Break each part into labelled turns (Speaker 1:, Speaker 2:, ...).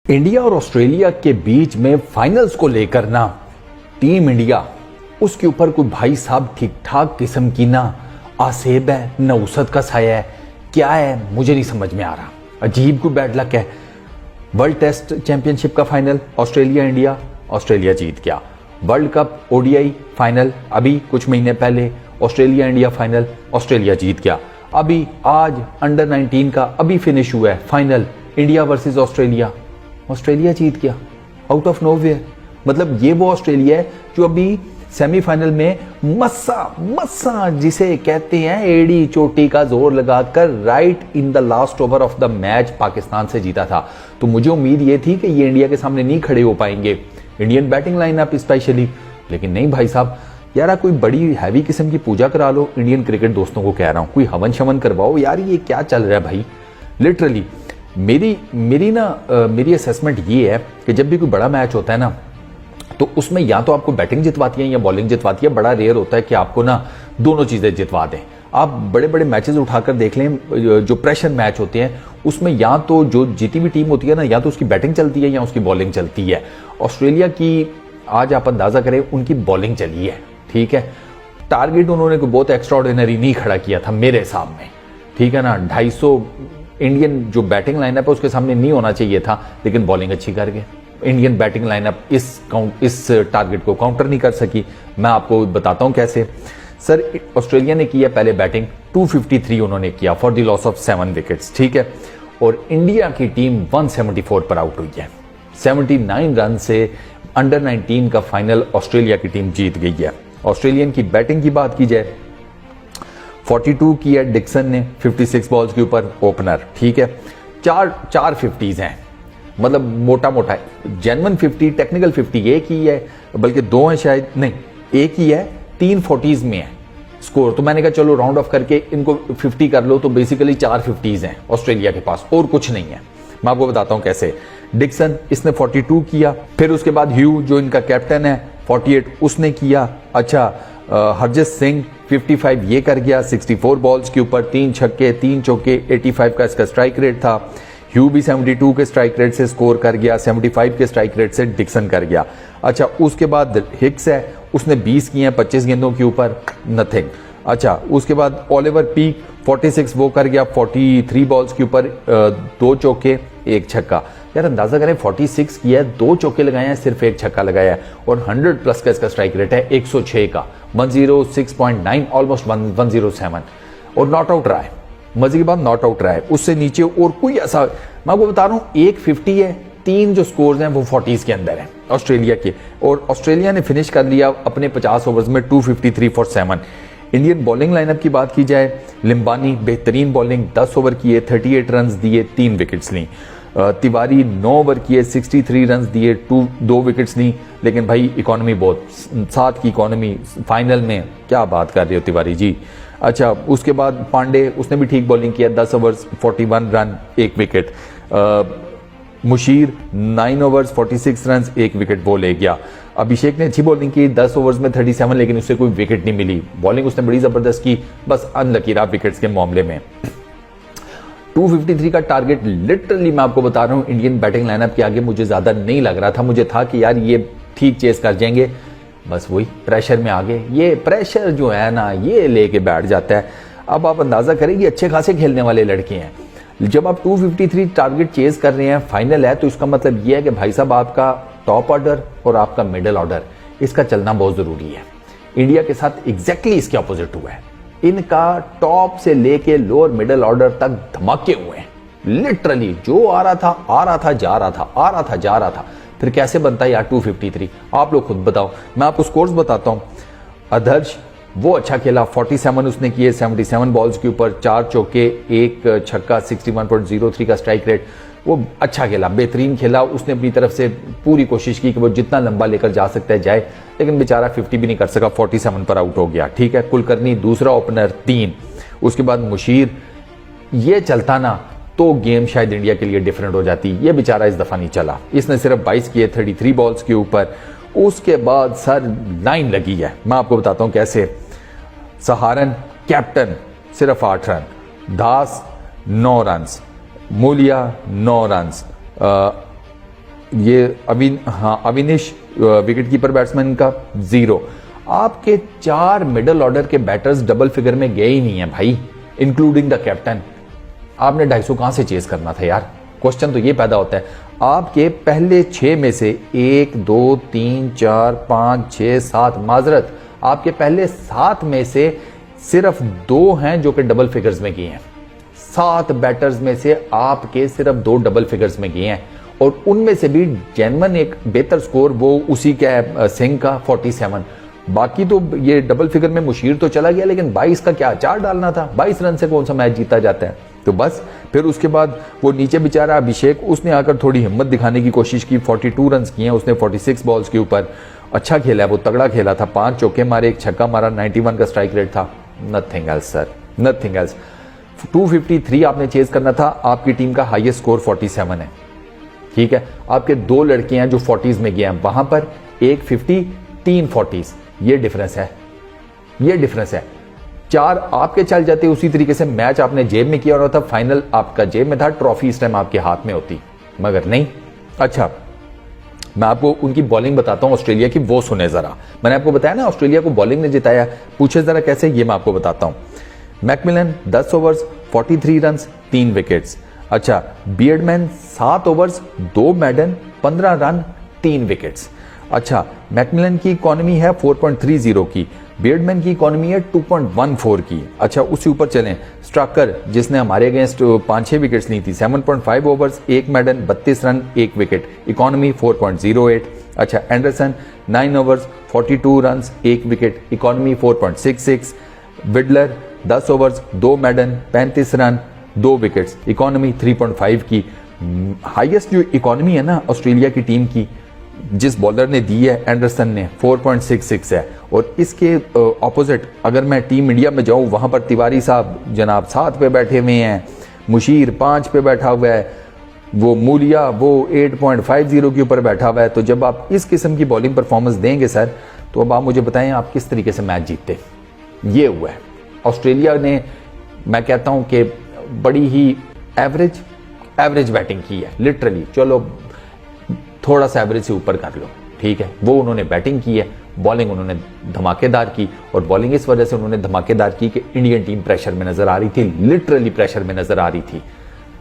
Speaker 1: India और Australia के बीच में फाइनल्स को लेकर ना टीम इंडिया उसके ऊपर कोई भाई साहब ठीक ठाक किस्म की ना आसेब है न उसद का साया है, क्या है मुझे नहीं समझ में आ रहा। अजीब कोई बैड लक है। वर्ल्ड टेस्ट चैंपियनशिप का फाइनल ऑस्ट्रेलिया इंडिया, ऑस्ट्रेलिया जीत गया। वर्ल्ड कप ओडीआई फाइनल अभी कुछ महीने पहले ऑस्ट्रेलिया इंडिया फाइनल, ऑस्ट्रेलिया जीत गया। अभी आज अंडर 19 का अभी फिनिश हुआ है final, India versus Australia, Australia जीत गया आउट ऑफ नोवेयर। मतलब ये वो ऑस्ट्रेलिया है जो अभी सेमीफाइनल में मस्सा जिसे कहते हैं एड़ी चोटी का जोर लगाकर right in the last over of the match Pakistan से जीता था। तो मुझे उम्मीद ये थी कि ये इंडिया के सामने नहीं खड़े हो पाएंगे, इंडियन बैटिंग लाइनअप स्पेशली, लेकिन नहीं भाई साहब, यार कोई बड़ी हैवी किस्म की पूजा करा लो। इंडियन क्रिकेट दोस्तों को कह रहा हूं, कोई हवन शवन करवाओ यार, ये क्या चल रहा है भाई। लिटरली मेरी असेसमेंट ये है कि जब भी कोई बड़ा मैच होता है ना, तो उसमें या तो आपको बैटिंग जितवाती है या बॉलिंग जितवाती है। बड़ा रेयर होता है कि आपको ना दोनों चीजें जितवा दें। आप बड़े बड़े मैचेस उठाकर देख लें, जो प्रेशर मैच होते हैं उसमें या तो जो जीती हुई टीम होती है ना, या तो उसकी बैटिंग चलती है या उसकी बॉलिंग चलती है। ऑस्ट्रेलिया की आज आप अंदाजा करें, उनकी बॉलिंग चली है, ठीक है। टारगेट उन्होंने कोई बहुत एक्स्ट्राऑर्डिनरी नहीं खड़ा किया था मेरे हिसाब में, ठीक है ना। 250 इंडियन जो बैटिंग लाइनअप है उसके सामने नहीं होना चाहिए था, लेकिन बॉलिंग अच्छी कर गए। इंडियन बैटिंग लाइनअप इस टारगेट को काउंटर नहीं कर सकी। मैं आपको बताता हूं कैसे। सर, ऑस्ट्रेलिया ने किया पहले बैटिंग, 253 उन्होंने किया for the loss of 7 wickets, ठीक है। और इंडिया की टीम 174 पर आउट हुई है। 79 रन से अंडर 19 का फाइनल ऑस्ट्रेलिया की टीम जीत गई है। ऑस्ट्रेलियन की बैटिंग की बात की जाए, 42 किया डिक्सन ने 56 बॉल्स के ऊपर, ओपनर, ठीक है। चार 50s हैं, मतलब मोटा मोटा जेन्युइन 50, टेक्निकल 50 एक ही है, बल्कि दो हैं शायद, नहीं एक ही है। 3 40s में है स्कोर। तो मैंने कहा चलो राउंड ऑफ करके इनको 50 कर लो, तो बेसिकली 4 50s हैं ऑस्ट्रेलिया के पास, और कुछ नहीं है। मैं आपको बताता हूं कैसे। डिक्सन इसने 42 किया, फिर उसके बाद ह्यू जो इनका कैप्टन है 48 उसने किया। अच्छा, हरजीत सिंह 55 ये कर गया 64 बॉल्स के ऊपर, 3 छक्के 3 चौके, 85 का इसका स्ट्राइक रेट था। ह्यू भी 72 के स्ट्राइक रेट से स्कोर कर गया, 75 के स्ट्राइक रेट से डिक्सन कर गया। अच्छा, उसके बाद हिक्स है, उसने 20 किए हैं 25 गेंदों के ऊपर, नथिंग। अच्छा, उसके बाद ओलिवर पीक 46 वो कर गया 43 बॉल्स के ऊपर, 2 चौके 1 छक्का। यार अंदाजा करें, 46 किया है, 2 चौके लगाए हैं, सिर्फ 1 छक्का लगाया है, और 100 प्लस का इसका स्ट्राइक रेट है 106 का, 106.9 ऑलमोस्ट 107, और नॉट आउट रहा है। मजे की बात, नॉट आउट रहा है। उससे नीचे और कोई ऐसा, मैं आपको बता रहा हूं, 150 है, 3 जो स्कोर्स हैं वो 40s के अंदर है ऑस्ट्रेलिया के, और ऑस्ट्रेलिया ने फिनिश कर लिया अपने 50 ओवर्स में 253 फॉर 7। इंडियन बॉलिंग लाइनअप की बात की जाए, लिम्बानी बेहतरीन बॉलिंग, 10 ओवर किए 38 रन दिए, 3 विकेट्स ली। तिवारी 9 ओवर किए 63 रन दिए, 2 विकेट्स ली। लेकिन भाई इकोनॉमी बहुत, 7 की इकोनॉमी फाइनल में, क्या बात कर रहे हो तिवारी जी। अच्छा, उसके बाद पांडे, उसने भी ठीक बॉलिंग किया, 10 overs 41 run 1 wicket. Musheer 9 overs 46 run 1 wicket वो ले गया। अभिषेक ने अच्छी बॉलिंग की 10 ओवर्स में 37, लेकिन उससे कोई विकेट नहीं मिली। बॉलिंग उसने बड़ी जबरदस्त की, बस अनलकी रहा विकेट्स के मामले में। 253 का टारगेट, लिटरली मैं आपको बता रहा हूं, इंडियन बैटिंग लाइनअप के आगे मुझे ज्यादा नहीं लग रहा था। मुझे था कि यार ये ठीक चेस कर जाएंगे, बस वही प्रेशर में आ गए। ये प्रेशर जो है ना, ये लेके बैठ जाता है। अब आप अंदाजा करें, ये अच्छे खासे खेलने वाले लड़के हैं। जब आप 253 टारगेट चेज कर रहे हैं, फाइनल है, तो इसका मतलब ये है कि भाई साहब आपका टॉप ऑर्डर और आपका मिडिल ऑर्डर, इसका चलना बहुत जरूरी है। इंडिया के साथ एग्जैक्टली इसके ऑपोजिट हुआ है। इनका टॉप से लेके लोअर मिडिल ऑर्डर तक धमाके हुए हैं। लिटरली जो आ रहा था जा रहा था, आ रहा था जा रहा था। फिर कैसे बनता है यार 253? आप लोग खुद बताओ। मैं आपको स्कोर्स बताता हूं। आदर्श वो अच्छा खेला, 47 उसने किए 77 बॉल्स के ऊपर, 4 चौके 1 छक्का, 61.03 का स्ट्राइक रेट। वो अच्छा खेला, बेहतरीन खेला। उसने अपनी तरफ से पूरी कोशिश की कि वो जितना लंबा लेकर जा सकता है जाए, लेकिन बेचारा 50 भी नहीं कर सका, 47 पर आउट हो गया, ठीक है। कुलकर्णी दूसरा ओपनर 3। उसके बाद मुशीर, ये चलता ना तो गेम शायद इंडिया के लिए डिफरेंट हो जाती। ये बेचारा इस दफा नहीं चला, इसने सिर्फ 22 किए 33 बॉल्स के ऊपर। उसके बाद सर लाइन लगी है, मैं आपको बताता हूं कैसे। सहारन कैप्टन सिर्फ 8 रन, दास 9 रन, मूलिया 9 रन, ये अविनिश विकेट कीपर बैट्समैन का 0। आपके 4 मिडिल ऑर्डर के बैटर्स डबल फिगर में गए ही नहीं है भाई, इंक्लूडिंग द कैप्टन। आपने 250 कहां से चेस करना था यार? क्वेश्चन तो ये पैदा होता है। आपके पहले 6 में से 1 2 3 4 5 6 7 माजरत, आपके पहले 7 में से सिर्फ 2 हैं जो कि डबल फिगर्स में गए हैं। 7 बैटर्स में से आपके सिर्फ 2 डबल फिगर्स में गए हैं, और उनमें से भी जेन्युइन एक बेहतर स्कोर वो उसी का है सिंह का 47। बाकी तो ये डबल फिगर में मुशीर तो चला गया, लेकिन 22 का क्या 4 डालना था? 22 रन से कौन सा मैच जीता जाता है? तो बस फिर उसके बाद वो नीचे बेचारा अभिषेक, उसने आकर थोड़ी हिम्मत दिखाने की कोशिश की। 42 रन किए हैं उसने 46 बॉल्स के ऊपर। अच्छा खेला है वो, तगड़ा खेला था। 5 चौके मारे, 1 छक्का मारा, 91 का स्ट्राइक रेट था। Nothing else sir, nothing else. 253 आपने चेज करना था। आपकी टीम का हाईएस्ट स्कोर 47 है, ठीक है। आपके 2 लड़के हैं जो 40s में गए हैं, वहां पर 1 50 3 40s, ये डिफरेंस है, ये डिफरेंस है। 4 आपके चल जाते उसी तरीके से। मैच आपने जेब में किया होता, फाइनल आपका जेब में था, ट्रॉफी इस टाइम आपके हाथ में होती, मगर नहीं। अच्छा, मैं आपको उनकी बॉलिंग बताता हूं ऑस्ट्रेलिया की, वो सुने जरा। मैंने आपको बताया ना ऑस्ट्रेलिया को बॉलिंग ने जिताया, पूछे जरा कैसे, ये मैं आपको बताता हूं। McMillan 10 overs 43 run 3 wickets. अच्छा, Beardman 7 overs 2 maiden 15 run 3 wickets. अच्छा, मैकमिलन की इकोनॉमी है 4.30 की, बियर्डमैन की इकोनॉमी है 2.14 की। अच्छा, उसी ऊपर चलें, स्ट्राकर जिसने हमारे अगेंस्ट 5-6 विकेट्स ली थी, 7.5 ओवर्स 1 मैडन 32 रन 1 विकेट, इकोनॉमी 4.08। अच्छा, Anderson 9 overs 42 run 1 wicket, economy 4.66। विडलर 10 overs 2 मैडन 35 run 2 wickets, economy 3.5 की। हाईएस्ट जो इकोनॉमी है ना ऑस्ट्रेलिया की टीम की, जिस बॉलर ने दी है एंडरसन ने, 4.66 है। और इसके ऑपोजिट अगर मैं टीम इंडिया में जाऊं, वहां पर तिवारी साहब जनाब 7 पे बैठे हुए हैं, मुशीर 5 पे बैठा हुआ है, वो मूलिया वो 8.50 के ऊपर बैठा हुआ है। तो जब आप इस किस्म की बॉलिंग परफॉर्मेंस देंगे सर, तो अब आप मुझे बताएं आप किस तरीके से मैच जीतते। ये हुआ है ऑस्ट्रेलिया ने, मैं कहता हूं कि बड़ी ही एवरेज बैटिंग की है लिटरली। चलो थोड़ा सा एवरेज से ऊपर कर लो, ठीक है। वो उन्होंने बैटिंग की है, बॉलिंग उन्होंने धमाकेदार की, और बॉलिंग इस वजह से उन्होंने धमाकेदार की कि इंडियन टीम प्रेशर में नजर आ रही थी, लिटरली प्रेशर में नजर आ रही थी।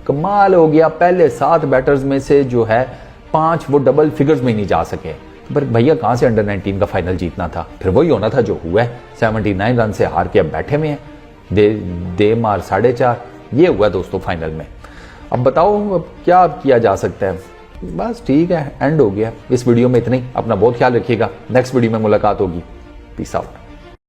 Speaker 1: कमाल हो गया, पहले 7 बैटर्स में से जो है 5 वो डबल फिगर्स में नहीं जा सके। पर भैया कहां से अंडर 19 का फाइनल जीतना था? फिर वही होना था जो हुआ है, 79 रन से हार के अब बैठे में है, दे मार 4.5। ये हुआ दोस्तों फाइनल में। अब बताओ अब क्या किया जा सकता है? बस ठीक है, एंड हो गया। इस वीडियो में इतना ही। अपना बहुत ख्याल रखिएगा, नेक्स्ट वीडियो में मुलाकात होगी। Peace out.